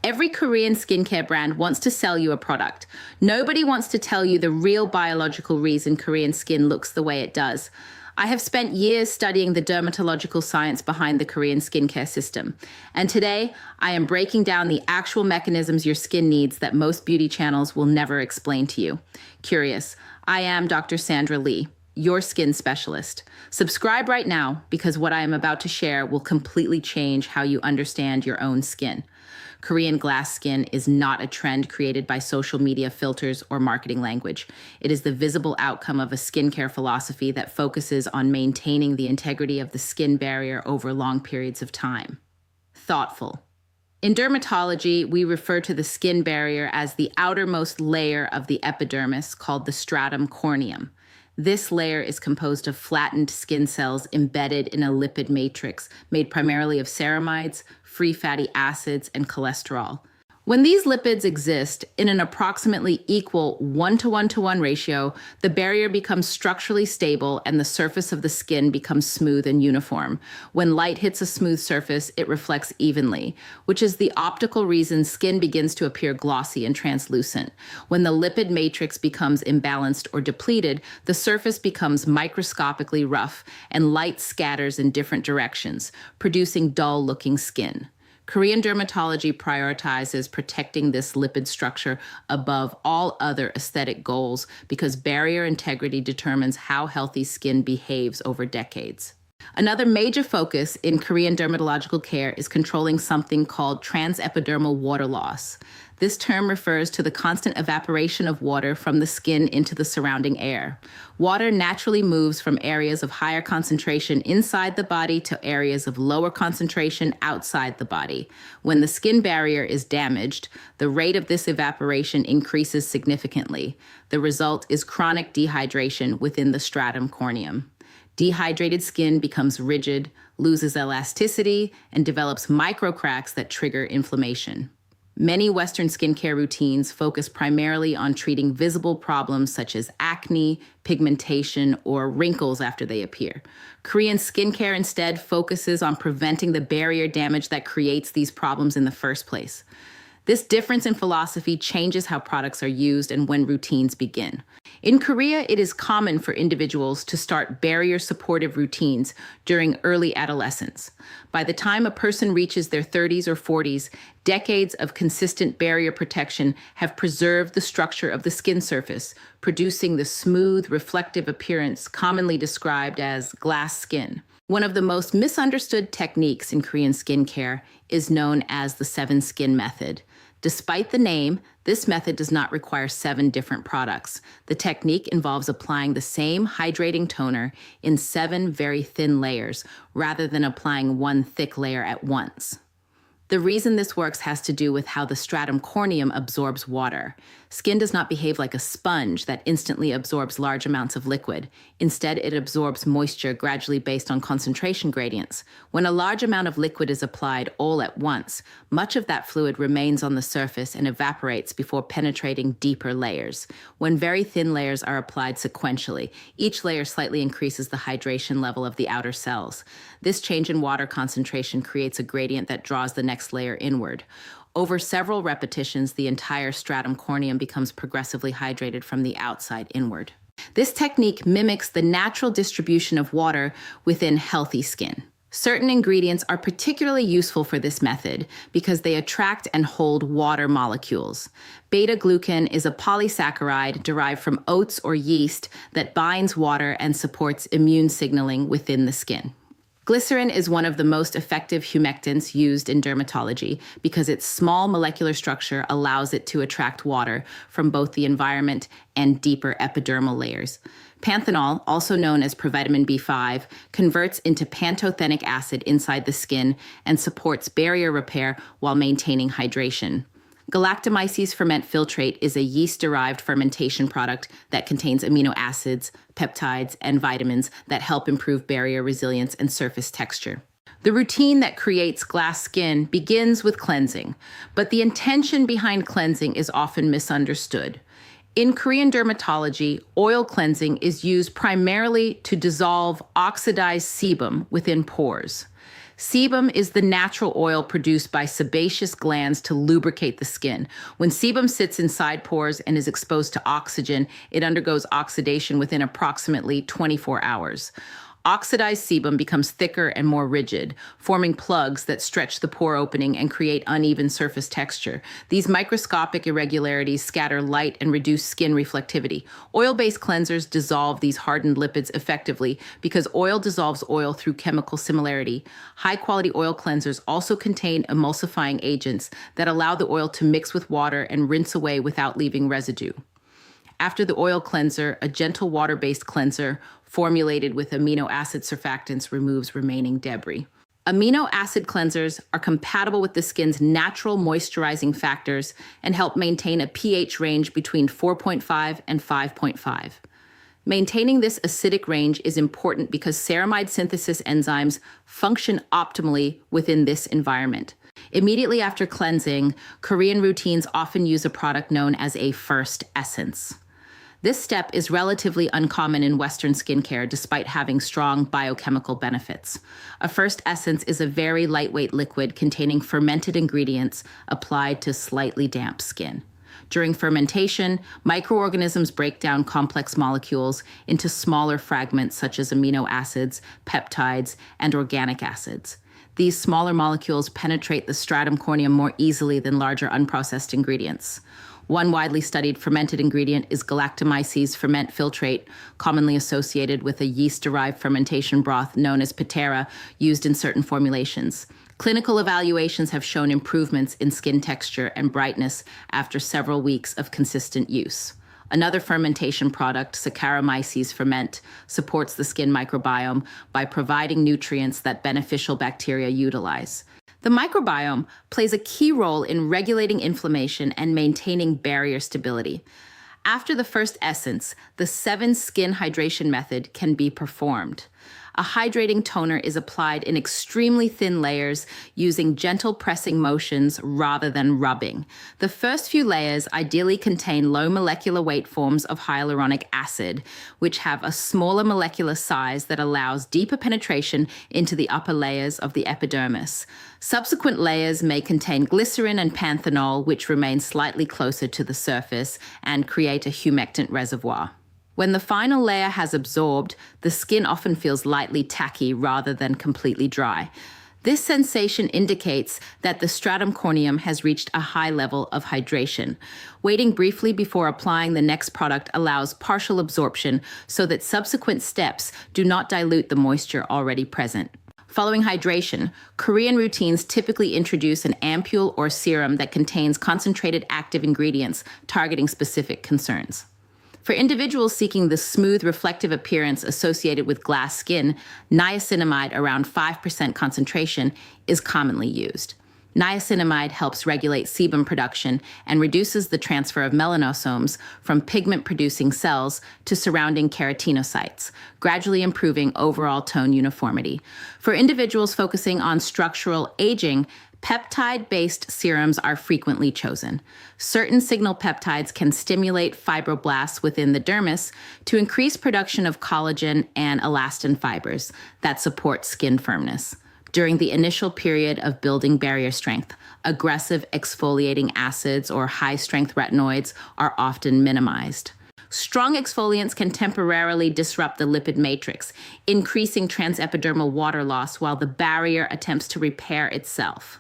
Every Korean skincare brand wants to sell you a product. Nobody wants to tell you the real biological reason Korean skin looks the way it does. I have spent years studying the dermatological science behind the Korean skincare system. And today, I am breaking down the actual mechanisms your skin needs that most beauty channels will never explain to you. Curious, I am Dr. Sandra Lee, your skin specialist. Subscribe right now because what I am about to share will completely change how you understand your own skin. Korean glass skin is not a trend created by social media filters or marketing language. It is the visible outcome of a skincare philosophy that focuses on maintaining the integrity of the skin barrier over long periods of time. Thoughtful. In dermatology, we refer to the skin barrier as the outermost layer of the epidermis, called the stratum corneum. This layer is composed of flattened skin cells embedded in a lipid matrix made primarily of ceramides, free fatty acids, and cholesterol. When these lipids exist in an approximately equal 1-to-1-to-1 ratio, the barrier becomes structurally stable and the surface of the skin becomes smooth and uniform. When light hits a smooth surface, it reflects evenly, which is the optical reason skin begins to appear glossy and translucent. When the lipid matrix becomes imbalanced or depleted, the surface becomes microscopically rough and light scatters in different directions, producing dull-looking skin. Korean dermatology prioritizes protecting this lipid structure above all other aesthetic goals because barrier integrity determines how healthy skin behaves over decades. Another major focus in Korean dermatological care is controlling something called transepidermal water loss. This term refers to the constant evaporation of water from the skin into the surrounding air. Water naturally moves from areas of higher concentration inside the body to areas of lower concentration outside the body. When the skin barrier is damaged, the rate of this evaporation increases significantly. The result is chronic dehydration within the stratum corneum. Dehydrated skin becomes rigid, loses elasticity, and develops microcracks that trigger inflammation. Many Western skincare routines focus primarily on treating visible problems such as acne, pigmentation, or wrinkles after they appear. Korean skincare instead focuses on preventing the barrier damage that creates these problems in the first place. This difference in philosophy changes how products are used and when routines begin. In Korea, it is common for individuals to start barrier-supportive routines during early adolescence. By the time a person reaches their 30s or 40s, decades of consistent barrier protection have preserved the structure of the skin surface, producing the smooth, reflective appearance commonly described as glass skin. One of the most misunderstood techniques in Korean skincare is known as the 7-skin method. Despite the name, this method does not require 7 different products. The technique involves applying the same hydrating toner in 7 very thin layers, rather than applying one thick layer at once. The reason this works has to do with how the stratum corneum absorbs water. Skin does not behave like a sponge that instantly absorbs large amounts of liquid. Instead, it absorbs moisture gradually based on concentration gradients. When a large amount of liquid is applied all at once, much of that fluid remains on the surface and evaporates before penetrating deeper layers. When very thin layers are applied sequentially, each layer slightly increases the hydration level of the outer cells. This change in water concentration creates a gradient that draws the next layer inward. Over several repetitions, the entire stratum corneum becomes progressively hydrated from the outside inward. This technique mimics the natural distribution of water within healthy skin. Certain ingredients are particularly useful for this method because they attract and hold water molecules. Beta-glucan is a polysaccharide derived from oats or yeast that binds water and supports immune signaling within the skin. Glycerin is one of the most effective humectants used in dermatology because its small molecular structure allows it to attract water from both the environment and deeper epidermal layers. Panthenol, also known as provitamin B5, converts into pantothenic acid inside the skin and supports barrier repair while maintaining hydration. Galactomyces ferment filtrate is a yeast-derived fermentation product that contains amino acids, peptides, and vitamins that help improve barrier resilience and surface texture. The routine that creates glass skin begins with cleansing, but the intention behind cleansing is often misunderstood. In Korean dermatology, oil cleansing is used primarily to dissolve oxidized sebum within pores. Sebum is the natural oil produced by sebaceous glands to lubricate the skin. When sebum sits inside pores and is exposed to oxygen, it undergoes oxidation within approximately 24 hours. Oxidized sebum becomes thicker and more rigid, forming plugs that stretch the pore opening and create uneven surface texture. These microscopic irregularities scatter light and reduce skin reflectivity. Oil-based cleansers dissolve these hardened lipids effectively because oil dissolves oil through chemical similarity. High-quality oil cleansers also contain emulsifying agents that allow the oil to mix with water and rinse away without leaving residue. After the oil cleanser, a gentle water-based cleanser formulated with amino acid surfactants removes remaining debris. Amino acid cleansers are compatible with the skin's natural moisturizing factors and help maintain a pH range between 4.5 and 5.5. Maintaining this acidic range is important because ceramide synthesis enzymes function optimally within this environment. Immediately after cleansing, Korean routines often use a product known as a first essence. This step is relatively uncommon in Western skincare despite having strong biochemical benefits. A first essence is a very lightweight liquid containing fermented ingredients applied to slightly damp skin. During fermentation, microorganisms break down complex molecules into smaller fragments such as amino acids, peptides, and organic acids. These smaller molecules penetrate the stratum corneum more easily than larger unprocessed ingredients. One widely studied fermented ingredient is galactomyces ferment filtrate, commonly associated with a yeast-derived fermentation broth known as pitera, used in certain formulations. Clinical evaluations have shown improvements in skin texture and brightness after several weeks of consistent use. Another fermentation product, Saccharomyces ferment, supports the skin microbiome by providing nutrients that beneficial bacteria utilize. The microbiome plays a key role in regulating inflammation and maintaining barrier stability. After the first essence, the 7 skin hydration method can be performed. A hydrating toner is applied in extremely thin layers using gentle pressing motions rather than rubbing. The first few layers ideally contain low molecular weight forms of hyaluronic acid, which have a smaller molecular size that allows deeper penetration into the upper layers of the epidermis. Subsequent layers may contain glycerin and panthenol, which remain slightly closer to the surface and create a humectant reservoir. When the final layer has absorbed, the skin often feels lightly tacky rather than completely dry. This sensation indicates that the stratum corneum has reached a high level of hydration. Waiting briefly before applying the next product allows partial absorption so that subsequent steps do not dilute the moisture already present. Following hydration, Korean routines typically introduce an ampule or serum that contains concentrated active ingredients targeting specific concerns. For individuals seeking the smooth, reflective appearance associated with glass skin, niacinamide around 5% concentration is commonly used. Niacinamide helps regulate sebum production and reduces the transfer of melanosomes from pigment-producing cells to surrounding keratinocytes, gradually improving overall tone uniformity. For individuals focusing on structural aging, peptide-based serums are frequently chosen. Certain signal peptides can stimulate fibroblasts within the dermis to increase production of collagen and elastin fibers that support skin firmness. During the initial period of building barrier strength, aggressive exfoliating acids or high-strength retinoids are often minimized. Strong exfoliants can temporarily disrupt the lipid matrix, increasing transepidermal water loss while the barrier attempts to repair itself.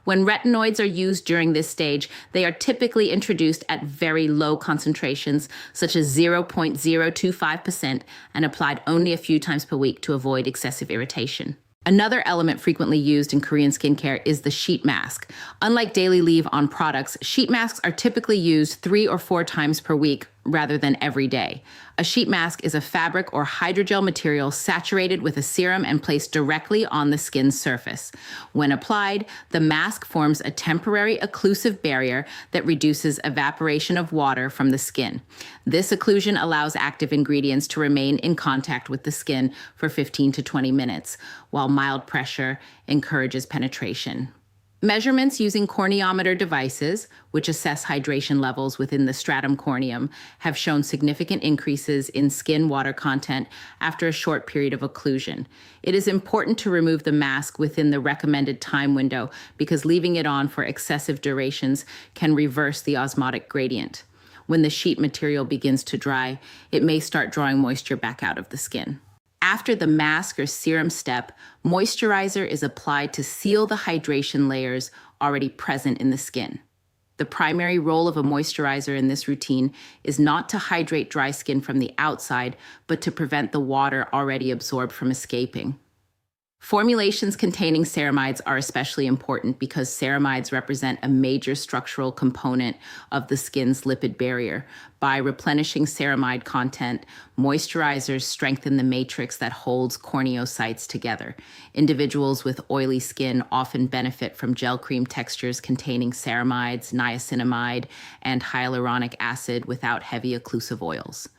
When retinoids are used during this stage, they are typically introduced at very low concentrations, such as 0.025%, and applied only a few times per week to avoid excessive irritation. Another element frequently used in Korean skincare is the sheet mask. Unlike daily leave-on products, sheet masks are typically used 3 or 4 times per week rather than every day. A sheet mask is a fabric or hydrogel material saturated with a serum and placed directly on the skin's surface. When applied, the mask forms a temporary occlusive barrier that reduces evaporation of water from the skin. This occlusion allows active ingredients to remain in contact with the skin for 15 to 20 minutes, while mild pressure encourages penetration. Measurements using corneometer devices, which assess hydration levels within the stratum corneum, have shown significant increases in skin water content after a short period of occlusion. It is important to remove the mask within the recommended time window because leaving it on for excessive durations can reverse the osmotic gradient. When the sheet material begins to dry, it may start drawing moisture back out of the skin. After the mask or serum step, moisturizer is applied to seal the hydration layers already present in the skin. The primary role of a moisturizer in this routine is not to hydrate dry skin from the outside, but to prevent the water already absorbed from escaping. Formulations containing ceramides are especially important because ceramides represent a major structural component of the skin's lipid barrier. By replenishing ceramide content, moisturizers strengthen the matrix that holds corneocytes together. Individuals with oily skin often benefit from gel cream textures containing ceramides, niacinamide, and hyaluronic acid without heavy occlusive oils.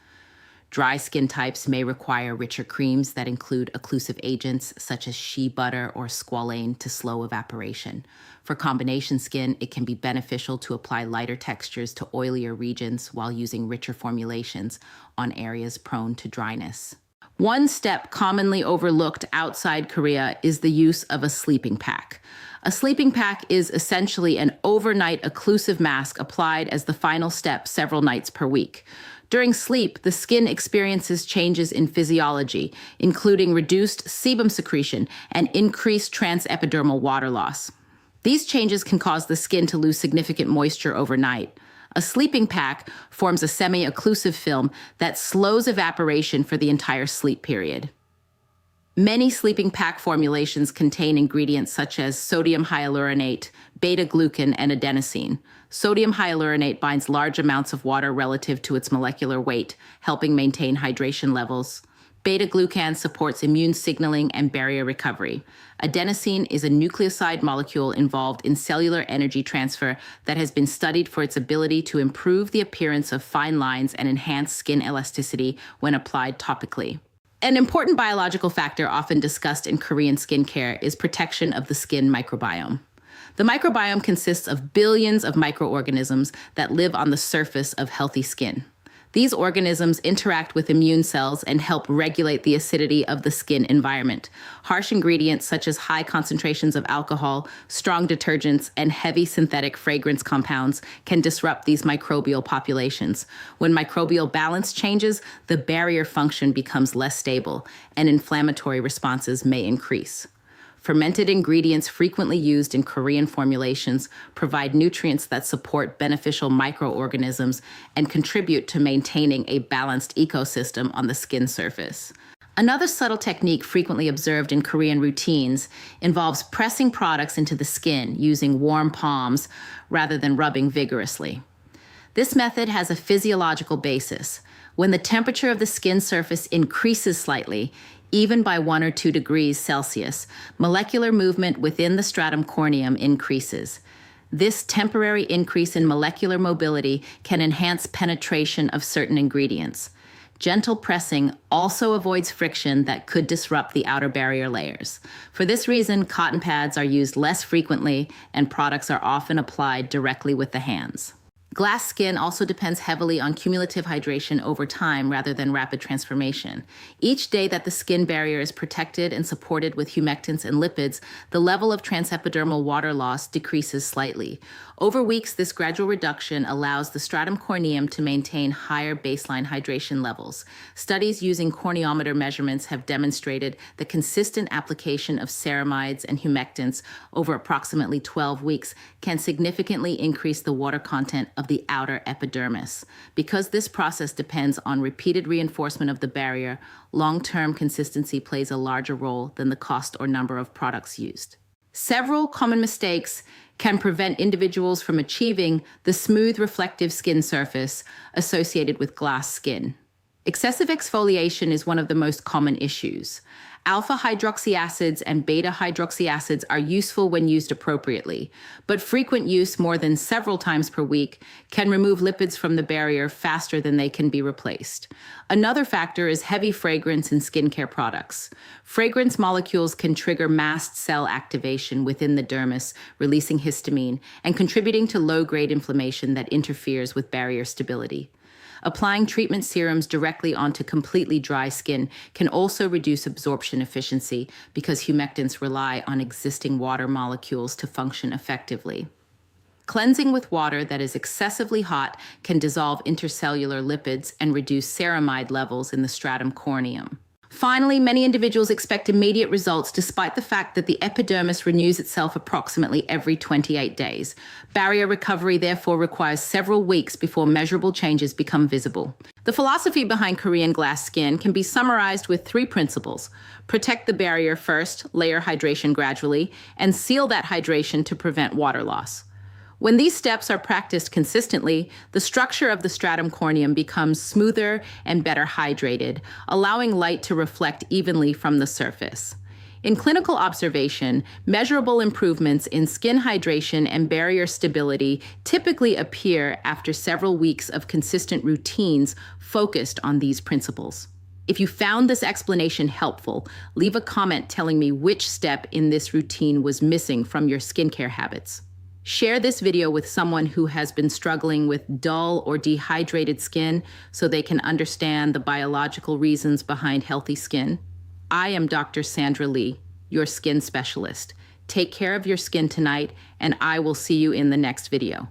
Dry skin types may require richer creams that include occlusive agents such as shea butter or squalane to slow evaporation. For combination skin, it can be beneficial to apply lighter textures to oilier regions while using richer formulations on areas prone to dryness. One step commonly overlooked outside Korea is the use of a sleeping pack. A sleeping pack is essentially an overnight occlusive mask applied as the final step several nights per week. During sleep, the skin experiences changes in physiology, including reduced sebum secretion and increased transepidermal water loss. These changes can cause the skin to lose significant moisture overnight. A sleeping pack forms a semi-occlusive film that slows evaporation for the entire sleep period. Many sleeping pack formulations contain ingredients such as sodium hyaluronate, beta-glucan, and adenosine. Sodium hyaluronate binds large amounts of water relative to its molecular weight, helping maintain hydration levels. Beta-glucan supports immune signaling and barrier recovery. Adenosine is a nucleoside molecule involved in cellular energy transfer that has been studied for its ability to improve the appearance of fine lines and enhance skin elasticity when applied topically. An important biological factor often discussed in Korean skincare is protection of the skin microbiome. The microbiome consists of billions of microorganisms that live on the surface of healthy skin. These organisms interact with immune cells and help regulate the acidity of the skin environment. Harsh ingredients such as high concentrations of alcohol, strong detergents, and heavy synthetic fragrance compounds can disrupt these microbial populations. When microbial balance changes, the barrier function becomes less stable, and inflammatory responses may increase. Fermented ingredients frequently used in Korean formulations provide nutrients that support beneficial microorganisms and contribute to maintaining a balanced ecosystem on the skin surface. Another subtle technique frequently observed in Korean routines involves pressing products into the skin using warm palms rather than rubbing vigorously. This method has a physiological basis. When the temperature of the skin surface increases slightly, even by 1 or 2 degrees Celsius, molecular movement within the stratum corneum increases. This temporary increase in molecular mobility can enhance penetration of certain ingredients. Gentle pressing also avoids friction that could disrupt the outer barrier layers. For this reason, cotton pads are used less frequently and products are often applied directly with the hands. Glass skin also depends heavily on cumulative hydration over time rather than rapid transformation. Each day that the skin barrier is protected and supported with humectants and lipids, the level of transepidermal water loss decreases slightly. Over weeks, this gradual reduction allows the stratum corneum to maintain higher baseline hydration levels. Studies using corneometer measurements have demonstrated the consistent application of ceramides and humectants over approximately 12 weeks can significantly increase the water content of the outer epidermis. Because this process depends on repeated reinforcement of the barrier, long-term consistency plays a larger role than the cost or number of products used. Several common mistakes can prevent individuals from achieving the smooth, reflective skin surface associated with glass skin. Excessive exfoliation is one of the most common issues. Alpha hydroxy acids and beta hydroxy acids are useful when used appropriately, but frequent use more than several times per week can remove lipids from the barrier faster than they can be replaced. Another factor is heavy fragrance in skincare products. Fragrance molecules can trigger mast cell activation within the dermis, releasing histamine and contributing to low-grade inflammation that interferes with barrier stability. Applying treatment serums directly onto completely dry skin can also reduce absorption efficiency because humectants rely on existing water molecules to function effectively. Cleansing with water that is excessively hot can dissolve intercellular lipids and reduce ceramide levels in the stratum corneum. Finally, many individuals expect immediate results despite the fact that the epidermis renews itself approximately every 28 days. Barrier recovery therefore requires several weeks before measurable changes become visible. The philosophy behind Korean glass skin can be summarized with 3 principles. Protect the barrier first, layer hydration gradually, and seal that hydration to prevent water loss. When these steps are practiced consistently, the structure of the stratum corneum becomes smoother and better hydrated, allowing light to reflect evenly from the surface. In clinical observation, measurable improvements in skin hydration and barrier stability typically appear after several weeks of consistent routines focused on these principles. If you found this explanation helpful, leave a comment telling me which step in this routine was missing from your skincare habits. Share this video with someone who has been struggling with dull or dehydrated skin so they can understand the biological reasons behind healthy skin. I am Dr. Sandra Lee, your skin specialist. Take care of your skin tonight, and I will see you in the next video.